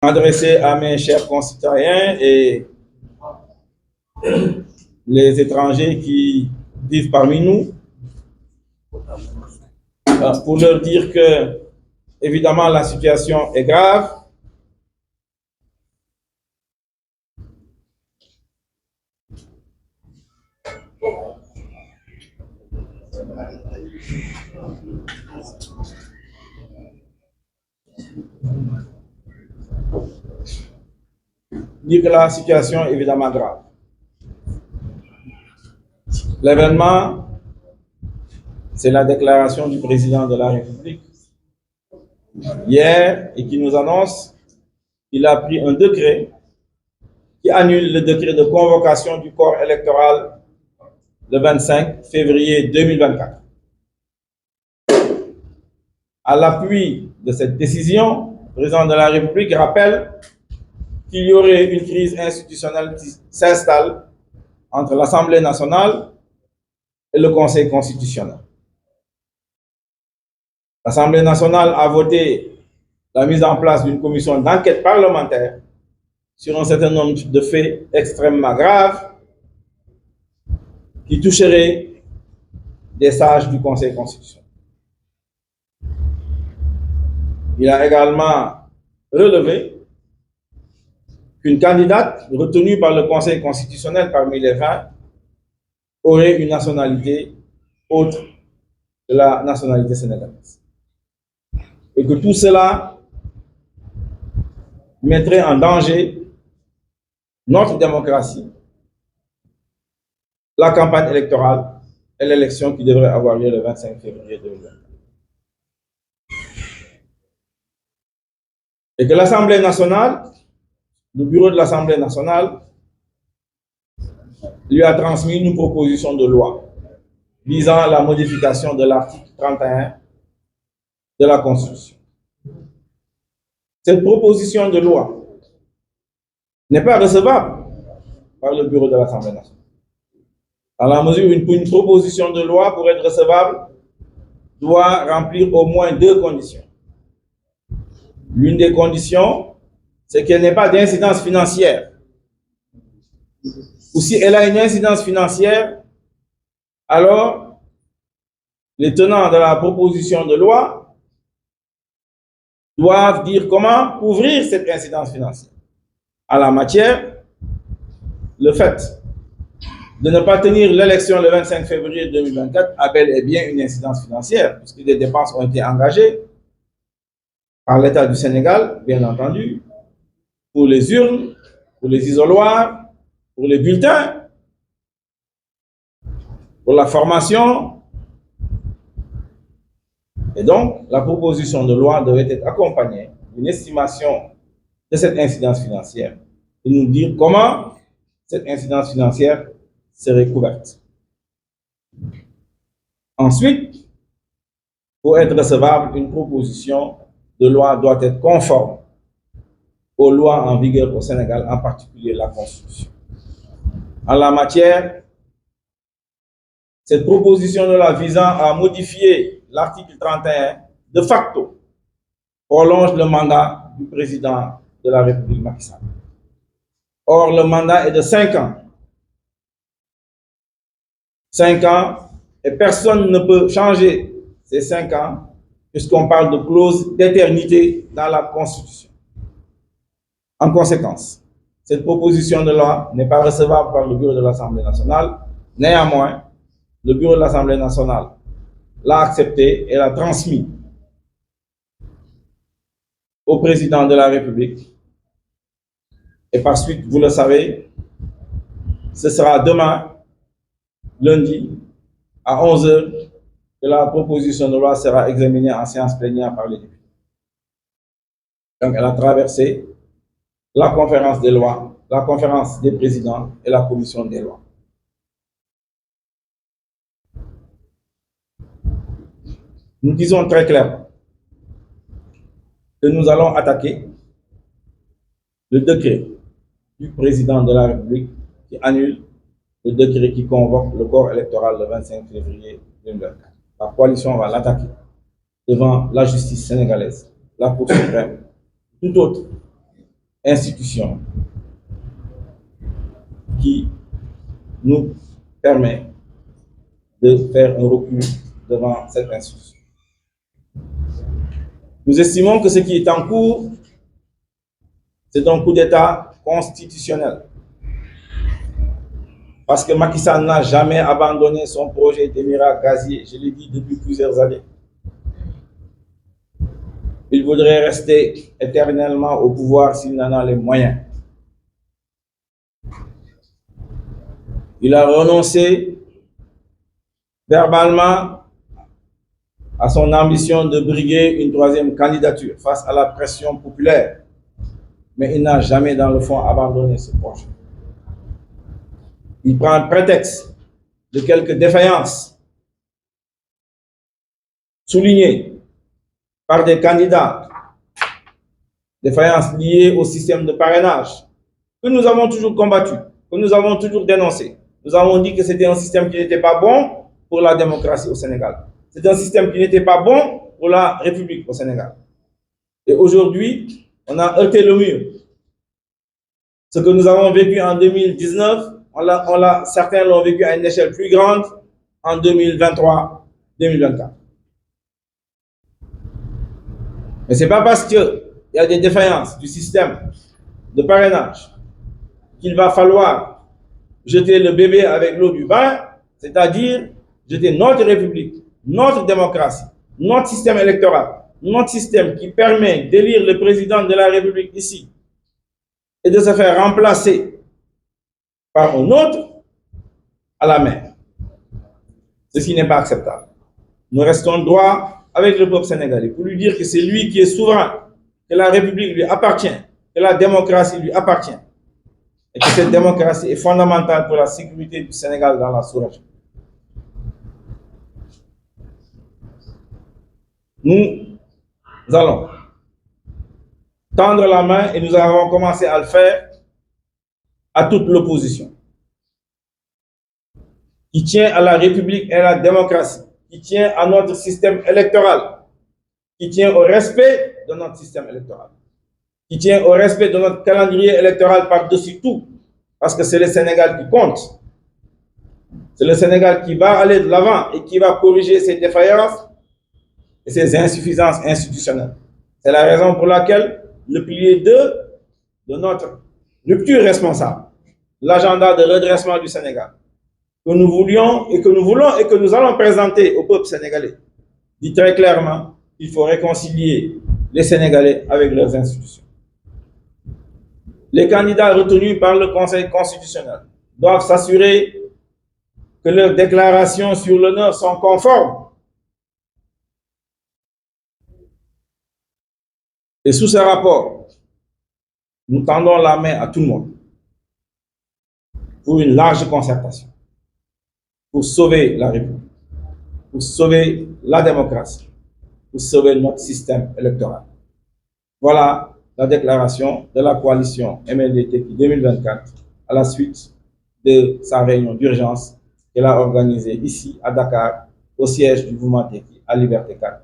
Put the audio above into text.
Adressé à mes chers concitoyens et les étrangers qui vivent parmi nous, pour leur dire que, évidemment, la situation est grave. Dire que la situation est évidemment grave. L'événement, c'est la déclaration du président de la République hier et qui nous annonce qu'il a pris un décret qui annule le décret de convocation du corps électoral le 25 février 2024. À l'appui de cette décision, le président de la République rappelle qu'il y aurait une crise institutionnelle qui s'installe entre l'Assemblée nationale et le Conseil constitutionnel. L'Assemblée nationale a voté la mise en place d'une commission d'enquête parlementaire sur un certain nombre de faits extrêmement graves qui toucheraient des sages du Conseil constitutionnel. Il a également relevé qu'une candidate retenue par le Conseil constitutionnel parmi les 20 aurait une nationalité autre que la nationalité sénégalaise. Et que tout cela mettrait en danger notre démocratie, la campagne électorale et l'élection qui devrait avoir lieu le 25 février 2024. Et que l'Assemblée nationale, le bureau de l'Assemblée nationale, lui a transmis une proposition de loi visant à la modification de l'article 31 de la Constitution. Cette proposition de loi n'est pas recevable par le bureau de l'Assemblée nationale. Dans la mesure où une proposition de loi, pour être recevable, doit remplir au moins deux conditions. L'une des conditions, c'est qu'elle n'ait pas d'incidence financière. Ou si elle a une incidence financière, alors les tenants de la proposition de loi doivent dire comment couvrir cette incidence financière. À la matière, le fait de ne pas tenir l'élection le 25 février 2024 a bel et bien une incidence financière, puisque des dépenses ont été engagées par l'État du Sénégal, bien entendu, pour les urnes, pour les isoloirs, pour les bulletins, pour la formation. Et donc, la proposition de loi devait être accompagnée d'une estimation de cette incidence financière et nous dire comment cette incidence financière serait couverte. Ensuite, pour être recevable, une proposition de loi doit être conforme aux lois en vigueur au Sénégal, en particulier la Constitution. En la matière, cette proposition de loi visant à modifier l'article 31 de facto prolonge le mandat du président de la République Macky Sall. Or, le mandat est de 5 ans. 5 ans, et personne ne peut changer ces 5 ans, puisqu'on parle de clause d'éternité dans la Constitution. En conséquence, cette proposition de loi n'est pas recevable par le bureau de l'Assemblée nationale. Néanmoins, le bureau de l'Assemblée nationale l'a accepté et l'a transmis au président de la République. Et par suite, vous le savez, ce sera demain, lundi, à 11 h, que la proposition de loi sera examinée en séance plénière par les députés. Donc, elle a traversé la conférence des lois, la conférence des présidents et la commission des lois. Nous disons très clairement que nous allons attaquer le décret du président de la République qui annule le décret qui convoque le corps électoral le 25 février 2024. La coalition va l'attaquer devant la justice sénégalaise, la Cour suprême, tout autre institution qui nous permet de faire un recul devant cette institution. Nous estimons que ce qui est en cours, c'est un coup d'État constitutionnel. Parce que Macky Sall n'a jamais abandonné son projet d'émirat gazier, je l'ai dit depuis plusieurs années. Il voudrait rester éternellement au pouvoir s'il n'en a les moyens. Il a renoncé verbalement à son ambition de briguer une troisième candidature face à la pression populaire. Mais il n'a jamais, dans le fond, abandonné ce projet. Il prend un prétexte de quelques défaillances soulignées par des candidats, défaillances liées au système de parrainage, que nous avons toujours combattu, que nous avons toujours dénoncé. Nous avons dit que c'était un système qui n'était pas bon pour la démocratie au Sénégal. C'est un système qui n'était pas bon pour la République au Sénégal. Et aujourd'hui, on a heurté le mur. Ce que nous avons vécu en 2019, certains l'ont vécu à une échelle plus grande en 2023-2024. Mais ce n'est pas parce qu'il y a des défaillances du système de parrainage qu'il va falloir jeter le bébé avec l'eau du bain, c'est-à-dire jeter notre République, notre démocratie, notre système électoral, notre système qui permet d'élire le président de la République ici et de se faire remplacer par un autre à la main. Ceci n'est pas acceptable. Nous restons droits avec le peuple sénégalais pour lui dire que c'est lui qui est souverain, que la République lui appartient, que la démocratie lui appartient et que cette démocratie est fondamentale pour la sécurité du Sénégal dans la sous-région. Nous allons tendre la main et nous avons commencé à le faire à toute l'opposition qui tient à la République et à la démocratie, qui tient à notre système électoral, qui tient au respect de notre système électoral, qui tient au respect de notre calendrier électoral par-dessus tout, parce que c'est le Sénégal qui compte. C'est le Sénégal qui va aller de l'avant et qui va corriger ses défaillances et ses insuffisances institutionnelles. C'est la raison pour laquelle le pilier 2 de notre rupture responsable, l'agenda de redressement du Sénégal, que nous voulions et que nous voulons et que nous allons présenter au peuple sénégalais, dit très clairement qu'il faut réconcilier les Sénégalais avec leurs institutions. Les candidats retenus par le Conseil constitutionnel doivent s'assurer que leurs déclarations sur l'honneur sont conformes. Et sous ce rapport, nous tendons la main à tout le monde pour une large concertation, pour sauver la République, pour sauver la démocratie, pour sauver notre système électoral. Voilà la déclaration de la coalition MLD-TECI 2024 à la suite de sa réunion d'urgence qu'elle a organisée ici à Dakar, au siège du mouvement TECI à Liberté 4.